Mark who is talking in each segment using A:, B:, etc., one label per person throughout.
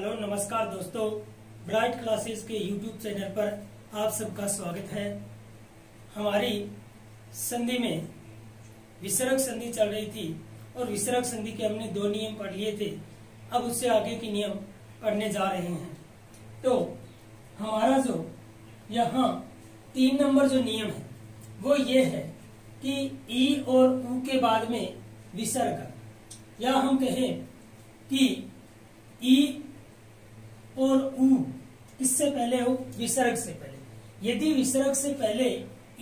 A: Hello नमस्कार दोस्तों, bright classes के यूट्यूब चैनल पर आप सबका स्वागत है। हमारी संधि में विसर्ग संधि चल रही थी और विसर्ग संधि के हमने 2 नियम पढ़ लिए थे। अब उससे आगे के नियम पढ़ने जा रहे हैं। तो हमारा जो यहाँ 3 नंबर जो नियम है वो ये है कि ई और ऊ के बाद में विसर्ग, या हम कहें कि ई और ऊ किससे पहले हो, विसर्ग से पहले। यदि विसर्ग से पहले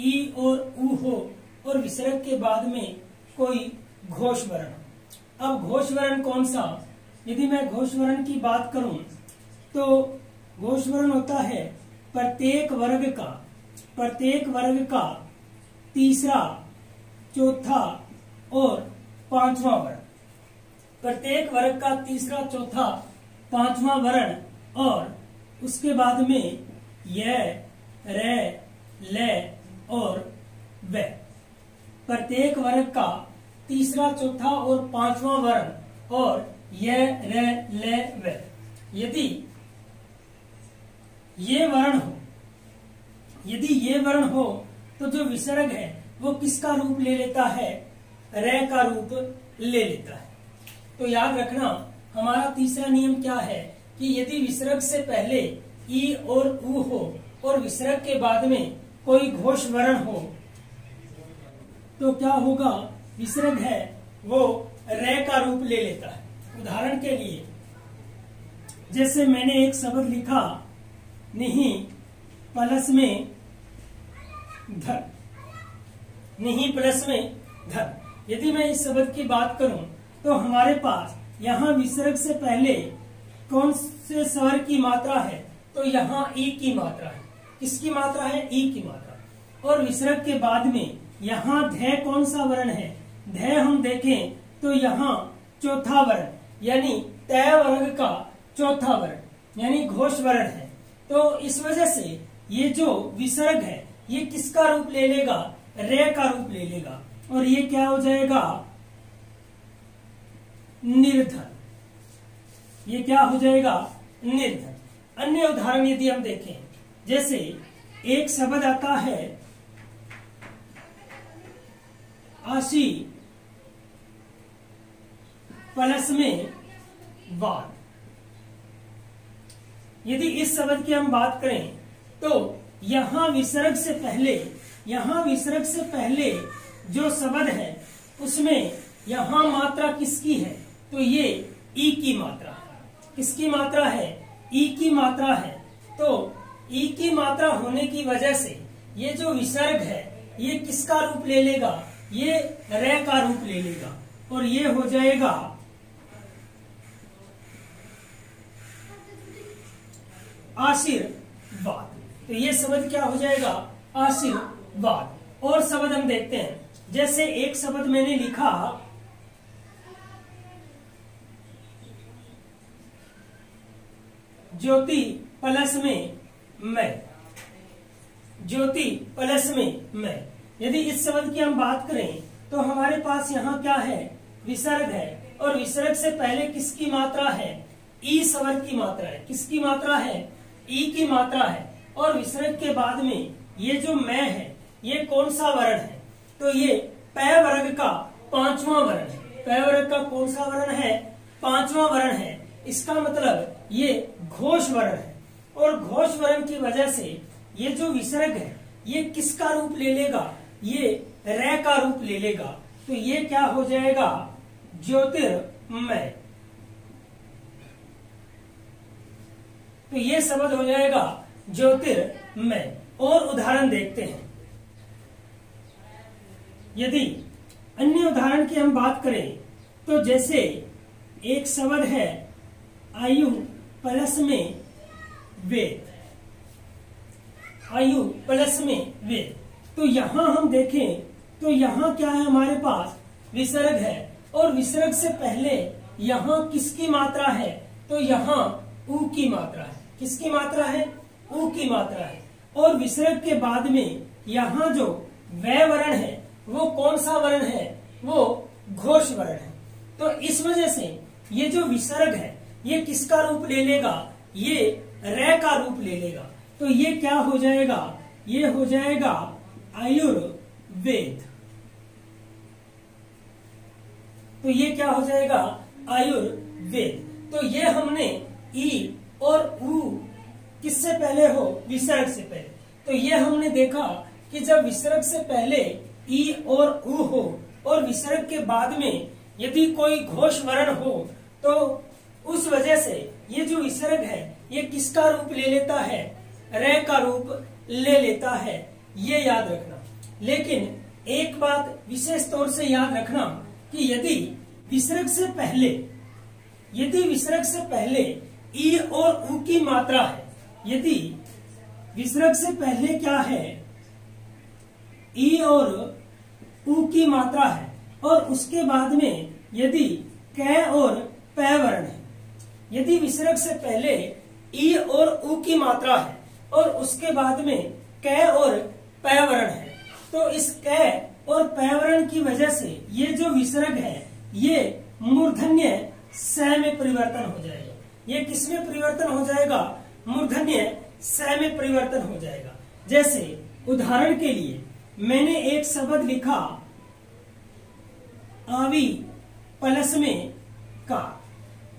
A: ई और ऊ हो और विसर्ग के बाद में कोई घोष वर्ण हो। अब घोष वर्ण कौन सा? यदि मैं घोष वर्ण की बात करूं तो घोष वर्ण होता है प्रत्येक वर्ग का तीसरा, चौथा और पांचवा वर्ण। प्रत्येक वर्ग का तीसरा, चौथा, पांचवा वर्ण और उसके बाद में य, रे, ले और व। प्रत्येक वर्ग का तीसरा, चौथा और पांचवा वर्ण और य, रे, ले, व। यदि ये वर्ण हो तो जो विसर्ग है वो किसका रूप ले लेता है? रे का रूप ले लेता है। तो याद रखना, हमारा तीसरा नियम क्या है कि यदि विसर्ग से पहले ई और ऊ हो और विसर्ग के बाद में कोई घोष वर्ण हो तो क्या होगा? विसर्ग है वो रे का रूप ले लेता है। उदाहरण के लिए जैसे मैंने एक शब्द लिखा, निहि प्लस में धर, निहि प्लस में धर। यदि मैं इस शब्द की बात करूं तो हमारे पास यहाँ विसर्ग से पहले कौन से स्वर की मात्रा है? तो यहाँ ई की मात्रा है। किसकी मात्रा है? ई की मात्रा। और विसर्ग के बाद में यहाँ ध कौन सा वर्ण है? ध हम देखें तो यहाँ चौथा वर्ण यानी तय वर्ग का चौथा वर्ण यानी घोष वर्ण है। तो इस वजह से ये जो विसर्ग है ये किसका रूप ले लेगा? रे का रूप ले लेगा और ये क्या हो जाएगा? निर्धन। ये क्या हो जाएगा? निर्धन। अन्य उदाहरण यदि हम देखें, जैसे एक शब्द आता है आशी प्लस में वाद। यदि इस शब्द की हम बात करें तो यहाँ विसर्ग से पहले जो शब्द है उसमें यहाँ मात्रा किसकी है? तो ये ई की मात्रा है। किसकी मात्रा है? ई की मात्रा है। तो ई की मात्रा होने की वजह से ये जो विसर्ग है ये किसका रूप ले लेगा? ये रे का रूप ले लेगा और ये हो जाएगा आशीर्वाद। तो ये शब्द क्या हो जाएगा? आशीर्वाद। और शब्द हम देखते हैं, जैसे एक शब्द मैंने लिखा ज्योति प्लस में मैं। ज्योति प्लस में मैं। यदि इस शब्द की हम बात करें तो हमारे पास यहाँ क्या है? विसर्ग है और विसर्ग से पहले किसकी मात्रा है? ई स्वर की मात्रा है। किसकी मात्रा है? ई की मात्रा है। और विसर्ग के बाद में ये जो मैं है ये कौन सा वर्ण है? तो ये पै वर्ग का पांचवा वर्ण है। पै वर्ग का कौन सा वर्ण है? पांचवा वर्ण है। इसका मतलब ये घोष वर्ण है और घोष वर्ण की वजह से ये जो विसर्ग है ये किसका रूप ले लेगा? ये रे का रूप ले लेगा। तो ये क्या हो जाएगा? ज्योतिर्मय। तो ये शब्द हो जाएगा ज्योतिर्मय। और उदाहरण देखते हैं, यदि अन्य उदाहरण की हम बात करें तो जैसे एक शब्द है आयु प्लस में वेद। आयु प्लस में वेद। तो यहां हम देखें तो यहां क्या है? हमारे पास विसर्ग है और विसर्ग से पहले यहां किसकी मात्रा है? तो यहां ऊ की मात्रा है। किसकी मात्रा है? ऊ की मात्रा है। और विसर्ग के बाद में यहाँ जो व वर्ण है वो कौन सा वर्ण है? वो घोष वर्ण है। तो इस वजह से ये जो विसर्ग है ये किसका रूप ले लेगा, ये रे का रूप ले लेगा। तो ये क्या हो जाएगा, ये हो जाएगा आयुर्वेद। तो ये क्या हो जाएगा, आयुर्वेद। तो ये हमने ई और उ किससे पहले हो, विसर्ग से पहले। तो ये हमने देखा कि जब विसर्ग से पहले ई और उ हो और विसर्ग के बाद में यदि कोई घोष वर्ण हो तो उस वजह से ये जो विसर्ग है ये किसका रूप ले लेता है, रे का रूप ले लेता है, ये याद रखना। लेकिन एक बात विशेष तौर से याद रखना कि यदि विसर्ग से पहले ई और उ की मात्रा है, यदि विसर्ग से पहले क्या है, ई और उ की मात्रा है और उसके बाद में यदि क और प वर्ण है, यदि विसर्ग से पहले ई और उ की मात्रा है और उसके बाद में क और प वर्ण है, तो इस क और प वर्ण की वजह से ये जो विसर्ग है ये मूर्धन्य स में परिवर्तन हो जाएगा। ये किस में परिवर्तन हो जाएगा, मूर्धन्य स में परिवर्तन हो जाएगा। जैसे उदाहरण के लिए मैंने एक शब्द लिखा आवी प्लस में कार,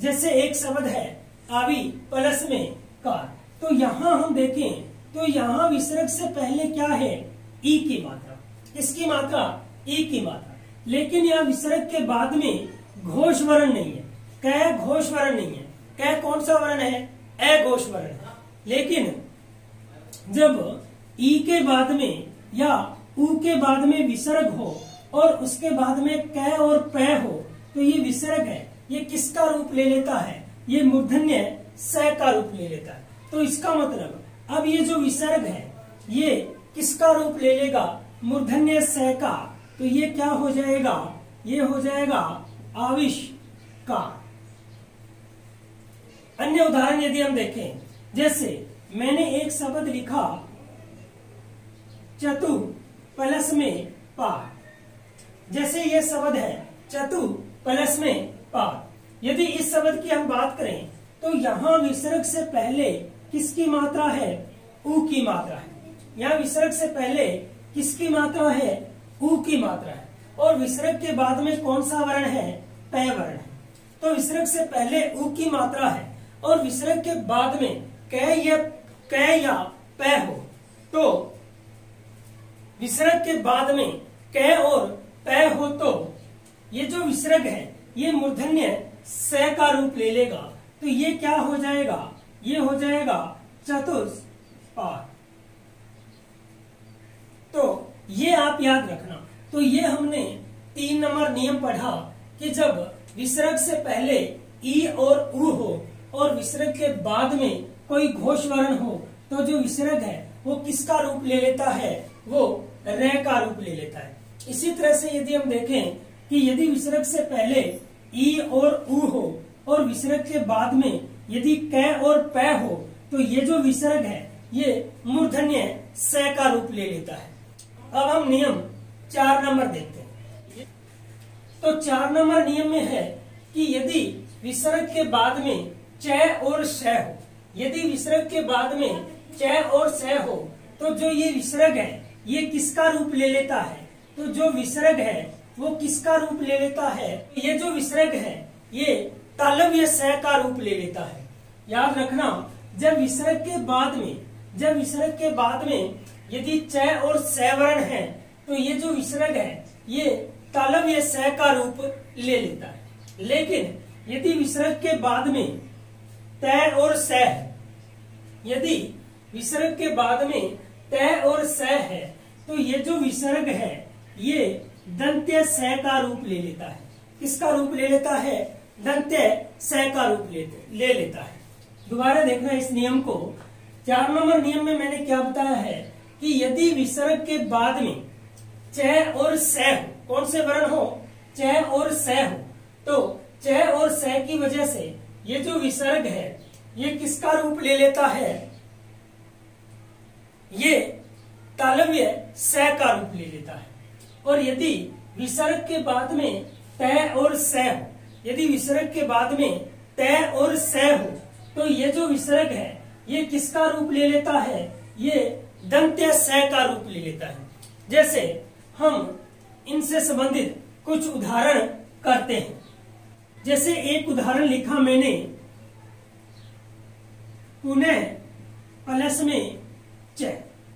A: जैसे एक शब्द है आवी प्लस में कार। तो यहां हम देखें तो यहां विसर्ग से पहले क्या है, ई की मात्रा, किसकी मात्रा, ई की मात्रा। लेकिन यह विसर्ग के बाद में घोष वर्ण नहीं है, क घोष वर्ण नहीं है। क कौन सा वर्ण है, ए घोष वर्ण है। लेकिन जब ई के बाद में या उ के बाद में विसर्ग हो और उसके बाद में क और प हो तो ये विसर्ग है, ये किसका रूप ले लेता है, ये मूर्धन्य स का रूप ले लेता है। तो इसका मतलब अब ये जो विसर्ग है ये किसका रूप ले लेगा, मूर्धन्य स का। तो ये क्या हो जाएगा, ये हो जाएगा आविष्कार। अन्य उदाहरण यदि हम देखें, जैसे मैंने एक शब्द लिखा चतु प्लस में पार, जैसे ये शब्द है चतु प्लस में पार। यदि इस शब्द की हम बात करें तो यहाँ विसर्ग से पहले किसकी मात्रा है, उ की मात्रा है। यहाँ विसर्ग से पहले किसकी मात्रा है, उ की मात्रा है। और विसर्ग के बाद में कौन सा वर्ण है, प वर्ण है। तो विसर्ग से पहले उ की मात्रा है और विसर्ग के बाद में क या प हो, तो विसर्ग के बाद में क और प हो तो ये जो विसर्ग है ये मूर्धन्य स का रूप ले लेगा। तो ये क्या हो जाएगा, ये हो जाएगा चतुष्पाद। तो ये आप याद रखना। तो ये हमने 3 नंबर नियम पढ़ा कि जब विसर्ग से पहले ई और उ हो और विसर्ग के बाद में कोई घोष वर्ण हो तो जो विसर्ग है वो किसका रूप ले लेता है, वो रे का रूप ले लेता है। इसी तरह से यदि हम देखें कि यदि विसर्ग से पहले ई और उ हो और विसर्ग के बाद में यदि क और प हो तो ये जो विसर्ग है ये मूर्धन्य स का रूप ले लेता है। अब हम नियम 4 नंबर देखते हैं। तो 4 नंबर नियम में है कि यदि विसर्ग के बाद में च और श हो, यदि विसर्ग के बाद में च और स हो तो जो ये विसर्ग है ये किसका रूप ले लेता है, तो जो विसर्ग है वो किसका रूप ले लेता है, ये जो विसर्ग है ये तालव्य स का रूप ले लेता है। याद रखना, जब विसर्ग के बाद में यदि च और स वर्ण है तो ये जो विसर्ग है ये तालव्य स का रूप ले लेता है। लेकिन यदि विसर्ग के बाद में त और स है, यदि विसर्ग के बाद में त और स है तो ये जो विसर्ग है ये दंत्य स का रूप ले लेता है। किसका रूप ले लेता है, दंत्य स का रूप ले लेता है। दोबारा देखना इस नियम को। 4 नंबर नियम में मैंने क्या बताया है कि यदि विसर्ग के बाद में च और स हो, कौन से वर्ण हो, च और स हो, तो च और स की वजह से ये जो विसर्ग है ये किसका रूप ले लेता है, ये तालव्य स का रूप ले लेता है। और यदि विसर्ग के बाद में त और स हो, यदि विसर्ग के बाद में तय और सह हो, तो ये जो विसर्ग है ये किसका रूप ले लेता है? ये दंत्य सह का रूप ले लेता है। जैसे हम इनसे संबंधित कुछ उदाहरण करते हैं। जैसे एक उदाहरण लिखा मैंने, पुनः प्लस में च।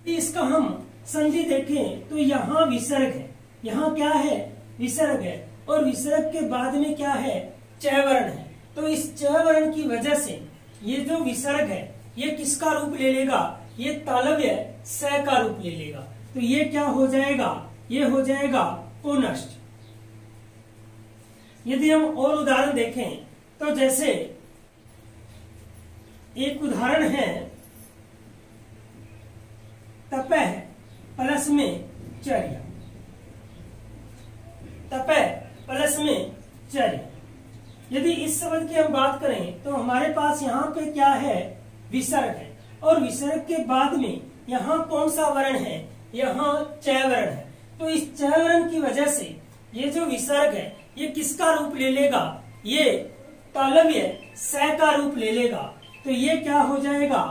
A: इसका हम संधि देखें तो यहाँ विसर्ग है, यहाँ क्या है? विसर्ग है, और विसर्ग के बाद में क्या है? च वर्ण है। तो इस च वर्ण की वजह से ये जो विसर्ग है ये किसका रूप ले लेगा? ये तालव्य स का रूप ले लेगा। तो ये क्या हो जाएगा? ये हो जाएगा पुनश्च। यदि हम और उदाहरण देखें तो जैसे एक उदाहरण है, तपह प्लस में चर्या, तपह प्लस में चर्या। यदि इस शब्द की हम बात करें तो हमारे पास यहाँ पे क्या है? विसर्ग है, और विसर्ग के बाद में यहाँ कौन सा वर्ण है? यहाँ च वर्ण है। तो इस च वर्ण की वजह से ये जो विसर्ग है ये किसका रूप ले लेगा? ये तालव्य स का रूप ले लेगा। तो ये क्या हो जाएगा?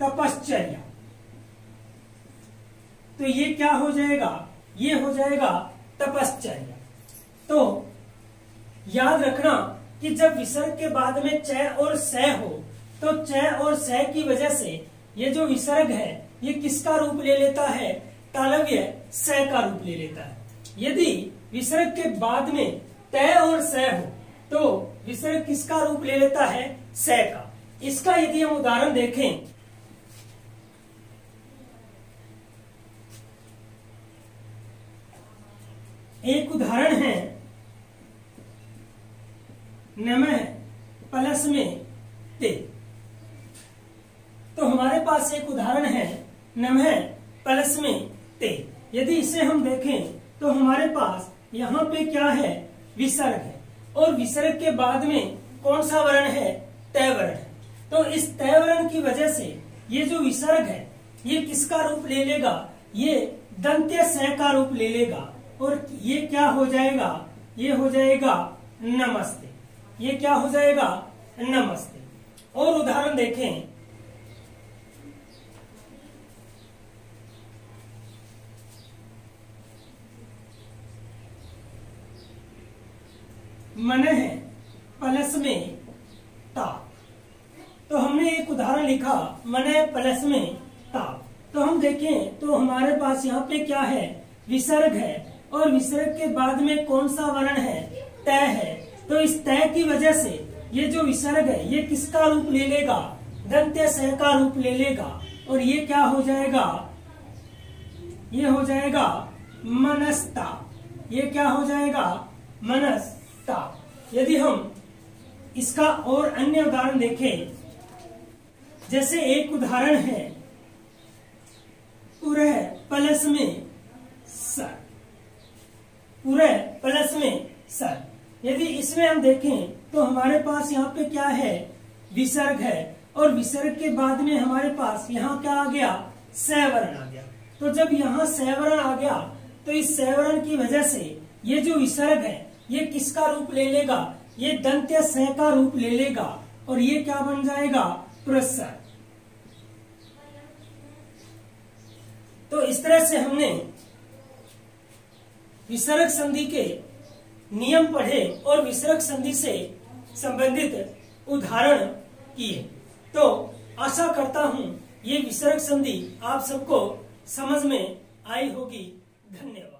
A: तपश्चर्या। तो ये क्या हो जाएगा? ये हो जाएगा तपश्चर्या। तो याद रखना कि जब विसर्ग के बाद में च और स हो तो च और स की वजह से ये जो विसर्ग है ये किसका रूप ले लेता है? तालव्य स का रूप ले लेता है। यदि विसर्ग के बाद में तय और स हो तो विसर्ग किसका रूप ले लेता है? स का। इसका यदि हम उदाहरण देखें, एक उदाहरण है नमः प्लस में ते। तो हमारे पास एक उदाहरण है नमः प्लस में ते। यदि इसे हम देखें तो हमारे पास यहाँ पे क्या है? विसर्ग है, और विसर्ग के बाद में कौन सा वर्ण है? तय वर्ण है। तो इस तय वर्ण की वजह से ये जो विसर्ग है ये किसका रूप ले लेगा? ये दंत्य स का रूप ले लेगा, और ये क्या हो जाएगा? ये हो जाएगा नमस्ते। ये क्या हो जाएगा? नमस्ते। और उदाहरण देखें, मनः प्लस में ताप। तो हमने एक उदाहरण लिखा मनः प्लस में ताप। तो हम देखें तो हमारे पास यहाँ पे क्या है? विसर्ग है, और विसर्ग के बाद में कौन सा वर्ण है? तय है। तो इस तय की वजह से ये जो विसर्ग है ये किसका रूप ले लेगा? दंत्य स का रूप ले लेगा, और ये क्या हो जाएगा? ये हो जाएगा मनस्ताप। ये क्या हो जाएगा? मनस्ताप। यदि हम इसका और अन्य उदाहरण देखें, जैसे एक उदाहरण है पुरः प्लस में सर, पुरः प्लस में सर। यदि इसमें हम देखें तो हमारे पास यहाँ पे क्या है? विसर्ग है, और विसर्ग के बाद में हमारे पास यहाँ क्या आ गया? स वर्ण आ गया। तो जब यहाँ स वर्ण आ गया तो इस स वर्ण की वजह से ये जो विसर्ग है ये किसका रूप ले लेगा? ये दंत्य स का रूप ले लेगा, और ये क्या बन जाएगा? पुरस्सर। तो इस तरह से हमने विसर्ग संधि के नियम पढ़े और विसर्ग संधि से संबंधित उदाहरण किए। तो आशा करता हूं ये विसर्ग संधि आप सबको समझ में आई होगी। धन्यवाद।